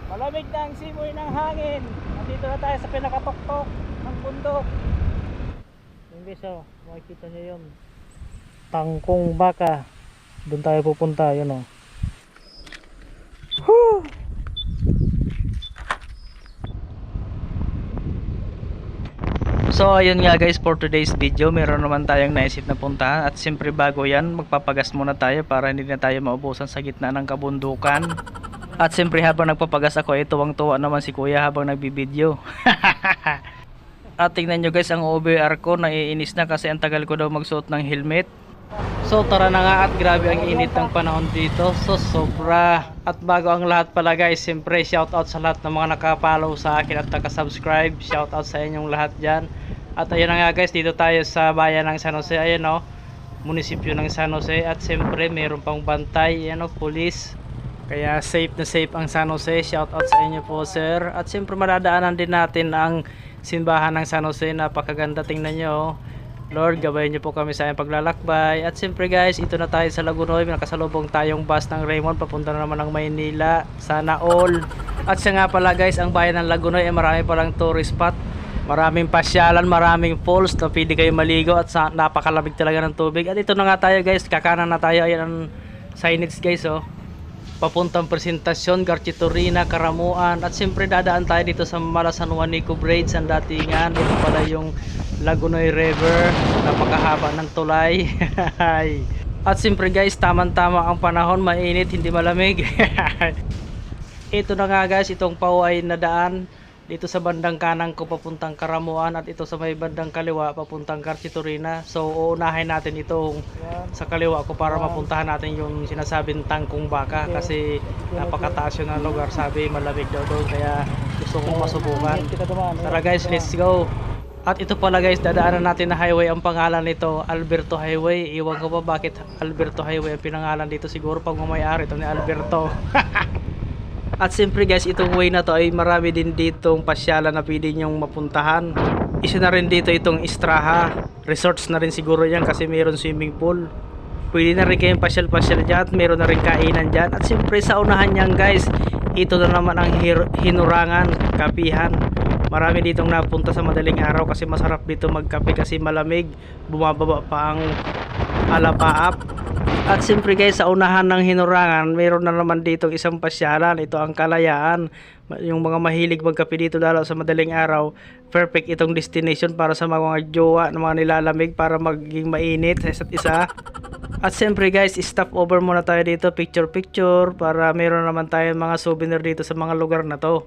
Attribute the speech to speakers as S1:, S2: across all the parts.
S1: Malamig na ang simoy ng hangin. Nandito na tayo sa pinakatoktok ng bundok. Yung guys, oh, makikita nyo yun. Tangkong Baka. Doon tayo pupunta, yun oh. Whew! So ayun nga guys, for today's video meron naman tayong naisip na puntahan. At siyempre bago yan, magpapagas muna tayo para hindi na tayo maubusan sa gitna ng kabundukan. At siyempre habang nagpapagas ako, tuwang-tuwa naman si kuya habang nagbibideo. At tingnan nyo guys, ang OBR ko naiinis na kasi ang tagal ko daw magsuot ng helmet. So tara na nga, at grabe ang init ng panahon dito. So sobra. At bago ang lahat pala guys, siyempre shoutout sa lahat ng mga nakapollow sa akin at nakasubscribe. Shoutout sa inyong lahat dyan. At ayun na nga guys, dito tayo sa bayan ng San Jose. Ayun o, munisipyo ng San Jose. At siyempre mayroon pang bantay, ayan o, police. Kaya safe na safe ang San Jose. Shoutout sa inyo po sir. At siyempre madadaanan din natin ang simbahan ng San Jose. Napakaganda, tingnan nyo o. Lord, gabayan niyo po kami sa iyong paglalakbay. At siyempre guys, ito na tayo sa Lagunoy. Nakasalubong tayong bus ng Raymond papunta na naman ng Maynila. Sana all. At siya nga pala guys, ang bayan ng Lagunoy ay marami palang tourist spot. Maraming pasyalan, maraming falls na pwede kayo maligo. At napakalamig talaga ng tubig. At ito na nga tayo guys, kakanan na tayo. Ayan ang signage guys oh. Papuntang Presentasyon, Garchitorena, Karamuan. At siyempre dadaan tayo dito sa Malasan Juanico Bridge, ang datingan. Ito pala yung Lagunoy River. Napakahaba ng tulay. At siyempre guys, tamang-tama ang panahon, mainit, hindi malamig. Ito na nga guys, itong pao ay nadaan dito sa bandang kanang ko papuntang Karamuan, at ito sa may bandang kaliwa papuntang Garchitorena. So uunahin natin itong sa kaliwa ko para mapuntahan natin yung sinasabing Tangkong Baka, kasi napakataas yun ng lugar, sabi malamig daw doon, kaya gusto kong masubukan. Tara guys, let's go. At ito pala guys, dadaanan natin na highway. Ang pangalan nito Alberto Highway. Iwan ko pa bakit Alberto Highway ang pinangalan dito, siguro pag mamayari ito ni Alberto. At siyempre guys, itong way na to ay marami din ditong pasyalan na pwede nyong mapuntahan. Isa na rin dito itong Istraha Resorts na rin siguro yan, kasi mayroon swimming pool. Pwede na rin kayong pasyal-pasyal dyan, at mayroon na rin kainan dyan. At siyempre sa unahan nyan guys, ito na naman ang Hinurangan Kapihan. Marami ditong napunta sa madaling araw kasi masarap dito magkape kasi malamig, bumababa pa ang alapaap. At siyempre guys, sa unahan ng Hinurangan, mayroon na naman ditong isang pasyalan. Ito ang Kalayaan. Yung mga mahilig magkape dito lalo sa madaling araw, perfect itong destination para sa mga jowa na mga nilalamig, para maging mainit sa isa't isa. At siyempre guys, stop over muna tayo dito, picture picture, para mayroon naman tayo mga souvenir dito sa mga lugar na to.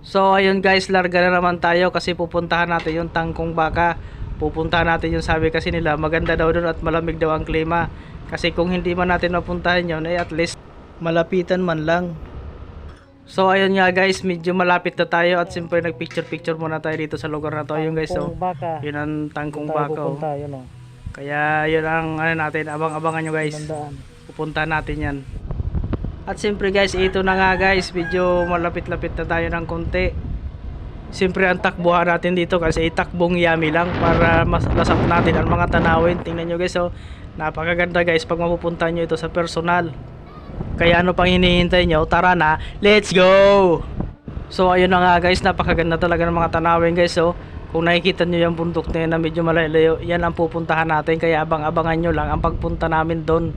S1: So ayun guys, larga na naman tayo kasi pupuntahan natin yung Tangkong Baka. Pupuntahan natin yung, sabi kasi nila maganda daw doon at malamig daw ang klima. Kasi kung hindi man natin mapuntahan yun, at least malapitan man lang. So ayun nga guys, medyo malapit na tayo, at siyempre nag picture picture muna tayo dito sa lugar na to. Ayun guys oh, yun ang Tangkong Baka oh. Kaya yun ang ano natin, abang-abangan nyo guys. Pupuntahan natin yan. At siyempre guys, ito na nga guys, medyo malapit-lapit na tayo ng konti. Siyempre ang takbuhan natin dito kasi takbong yummy lang para mas lasap natin ang mga tanawin. Tingnan nyo guys oh, napakaganda guys pag mapupunta nyo ito sa personal. Kaya ano pang hinihintay nyo, tara na, let's go! So ayun na nga guys, napakaganda talaga ng mga tanawin guys oh. Kung nakikita nyo yung bundok na yun na medyo malayo, yan ang pupuntahan natin, kaya abang-abangan nyo lang ang pagpunta namin doon.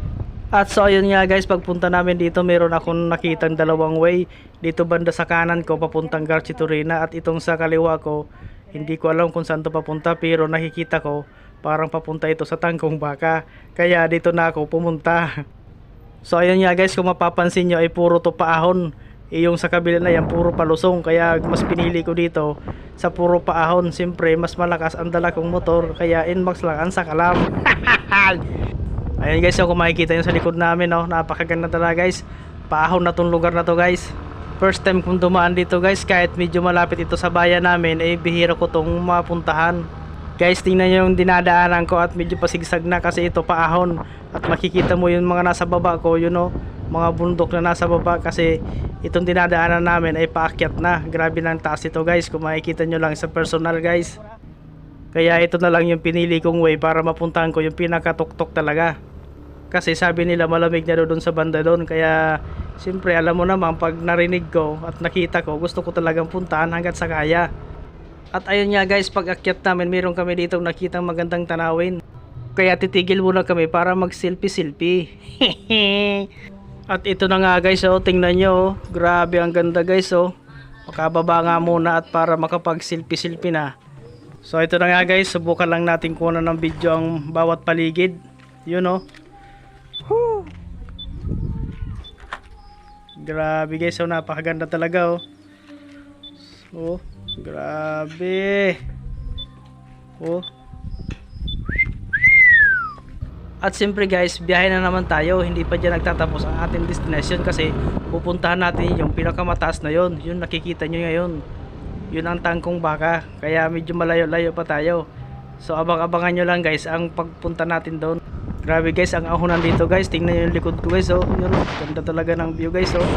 S1: At so ayun nga guys, pagpunta namin dito, meron akong nakitang dalawang way. Dito banda sa kanan ko papuntang Garchitorena, at itong sa kaliwa ko, hindi ko alam kung saan to papunta, pero nakikita ko parang papunta ito sa Tangkong Baka. Kaya dito na ako pumunta. So ayun nga guys, kung mapapansin nyo ay puro to paahon. Yung sa kabila na yan puro palusong, kaya mas pinili ko dito sa puro paahon. Siyempre mas malakas ang dala kong motor, kaya inbox lang ang sakalam. Ayan guys, kung makikita nyo sa likod namin oh, napakaganda talaga guys. Paahon na tong lugar na to guys. First time kong dumaan dito guys, kahit medyo malapit ito sa bayan namin, bihira ko tong mapuntahan. Guys, tingnan nyo yung dinadaanan ko, at medyo pasigsag na kasi ito paahon. At makikita mo yung mga nasa baba ko, you know, mga bundok na nasa baba, kasi itong dinadaanan namin ay paakyat na. Grabe ng taas ito guys, kung makikita nyo lang sa personal guys. Kaya ito na lang yung pinili kong way para mapuntahan ko yung pinakatuktok talaga. Kasi sabi nila malamig na doon sa banda doon, kaya Siyempre alam mo naman, pag narinig ko at nakita ko, gusto ko talagang puntahan hanggat sa kaya. At ayun nga guys, pag akyat namin, meron kami dito nakitang magandang tanawin. Kaya titigil muna kami para mag selfie. At ito na nga guys, oh, tingnan nyo, oh. Grabe ang ganda guys, oh. Makababa nga muna at para makapag selfie na. So ito na nga guys, subukan lang natin kunan ng video ang bawat paligid. Yun, oh. Woo! Grabe guys, oh, napakaganda talaga, oh. Oh, grabe. Oh. At siyempre guys, biyahe na naman tayo. Hindi pa dyan nagtatapos ang ating destination kasi pupuntahan natin yung pinakamataas na yon. Yun nakikita nyo ngayon. Yun ang Tangkong Baka. Kaya medyo malayo-layo pa tayo. So abang-abangan nyo lang guys ang pagpunta natin doon. Grabe guys, ang ahonan dito guys. Tingnan nyo yung likod ko guys, oh. Yun, oh. Ganda talaga ng view guys, oh.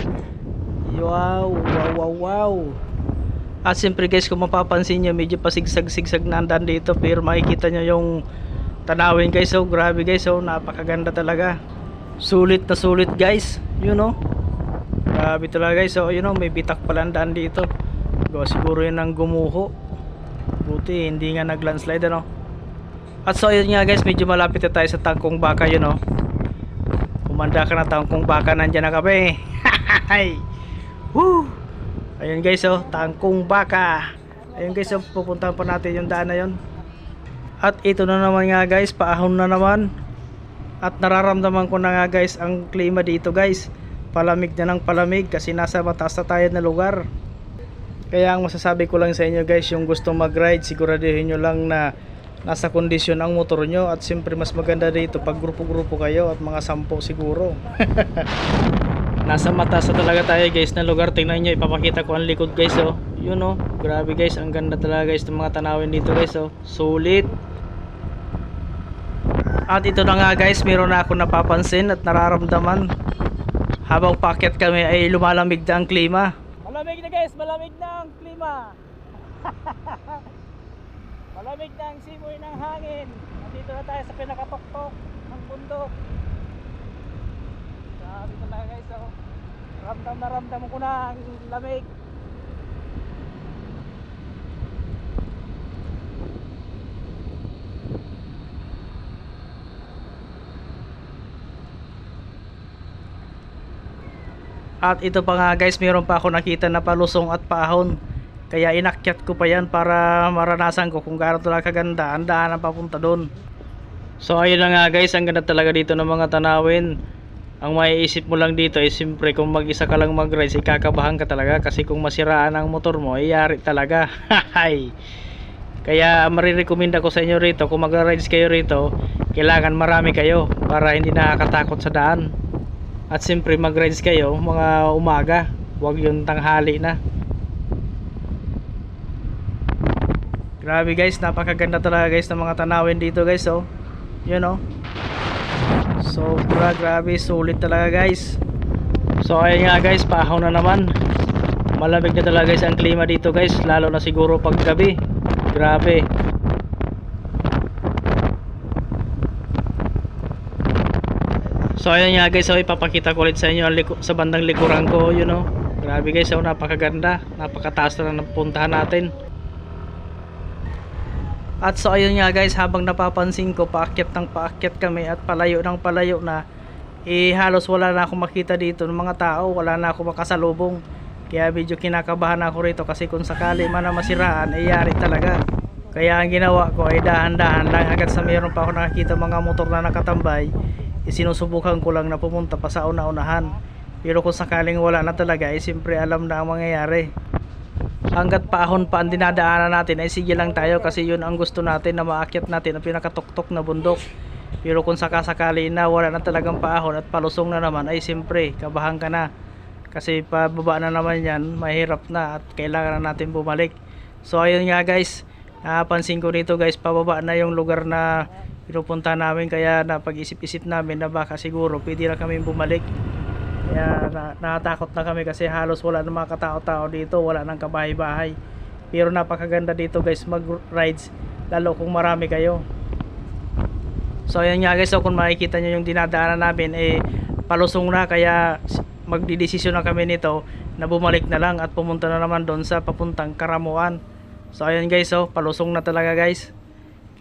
S1: Wow, wow, wow, wow. At siyempre guys, kung mapapansin nyo, medyo pasigsag-sigsag na andan dito. Pero makikita nyo yung tanawin guys, oh. Grabe guys, oh. Napakaganda talaga. Sulit na sulit guys. You know. Grabe talaga guys, oh. You know, may bitak pala ang daan dito. Siguro yun ang gumuho. Buti hindi nga nag-landslide, ano. At so yun nga guys, medyo malapit na tayo sa Tangkong Baka, yun, oh. Kumanda ka na Tangkong Baka, nandyan na kami. Woo! Ayun guys, oh, Tangkong Baka. Ayun guys, oh, pupuntahan pa natin yung daan na yun. At ito na naman nga guys, paahon na naman. At nararamdaman ko na nga guys ang klima dito guys. Palamig na ng palamig kasi nasa mataas na tayo na lugar. Kaya ang masasabi ko lang sa inyo guys, yung gusto mag-ride, siguraduhin nyo lang na nasa kondisyon ang motor nyo. At siyempre mas maganda dito pag grupo-grupo kayo at mga 10 siguro. Nasa mataas na talaga tayo guys na lugar. Tingnan nyo, ipapakita ko ang likod guys, oh. Yun, oh, grabe guys, ang ganda talaga guys ng mga tanawin dito guys, oh. Sulit. At ito na nga guys, meron na ako napapansin at nararamdaman. Habang paakyat kami ay lumalamig na ang klima. Malamig na guys, malamig na ang klima. Malamig na ang simoy ng hangin. Nandito na tayo sa pinakapakpok ng bundok. Grabe talaga guys, oh. Ramdam na ramdam ko na ang lamig. At ito pa nga guys, mayroon pa ako nakita na palusong at paahon. Kaya inakyat ko pa yan para maranasan ko kung gaano talaga kaganda ang daan na papunta doon. So ayun na nga guys, ang ganda talaga dito ng mga tanawin. Ang maiisip mo lang dito ay siyempre kung mag-isa ka lang mag-ride, ikakabahan ka talaga. Kasi kung masiraan ang motor mo, iyari talaga. Kaya marirekomenda ko sa inyo rito, kung mag-rides kayo rito, kailangan marami kayo para hindi nakakatakot sa daan. At siyempre mag-rides kayo mga umaga, huwag yung tanghali na. Grabe guys, napakaganda talaga guys ng mga tanawin dito guys, oh. Yun, oh. Sobra grabe, sulit talaga guys. So ayun nga guys, pahaw na naman. Malamig na talaga guys ang klima dito guys, lalo na siguro pag gabi. Grabe. So ayun nga guys, so ipapakita ko ulit sa inyo sa bandang likuran ko, you know. Grabe guys, so napakaganda, napakataas na ng puntahan natin. At so ayun nga guys, habang napapansin ko paakyat ng paakyat kami at palayo ng palayo na, halos wala na akong makita dito ng mga tao, wala na akong makasalubong. Kaya medyo kinakabahan ako rito kasi kung sakali man na masiraan, yari talaga. Kaya ang ginawa ko ay dahan-dahan lang agad sa mayroon pa ako nakakita mga motor na nakatambay. Sinusubukan ko lang na pumunta pa sa una-unahan. Pero kung sakaling wala na talaga, siyempre alam na ang mangyayari. Hanggat paahon pa ang dinadaanan natin ay sige lang tayo kasi yun ang gusto natin, na maakyat natin ang pinakatuktok na bundok. Pero kung sakasakali na wala na talagang paahon at palusong na naman, ay siyempre kabahan ka na. Kasi pababa na naman yan, mahirap na at kailangan na natin bumalik. So ayun nga guys, napansin ko dito guys, pababa na yung lugar na pinupunta namin. Kaya napag-isip-isip namin na baka siguro pwede na kami bumalik. Kaya natatakot na kami kasi halos wala na mga katao-tao dito, wala nang kabahay-bahay. Pero napakaganda dito guys mag-rides, lalo kung marami kayo. So ayan nga guys, so kung makikita nyo yung dinadaanan namin palusong na, kaya magdidesisyon na kami nito na bumalik na lang at pumunta na naman doon sa papuntang Karamuan. So ayun guys, oh, palusong na talaga guys.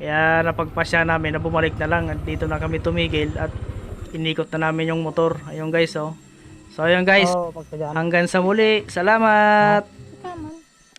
S1: Kaya napagpasya namin na bumalik na lang at dito na kami tumigil at inikot na namin yung motor. Ayun guys, oh. So ayun guys, hanggang sa muli. Salamat!
S2: Tama.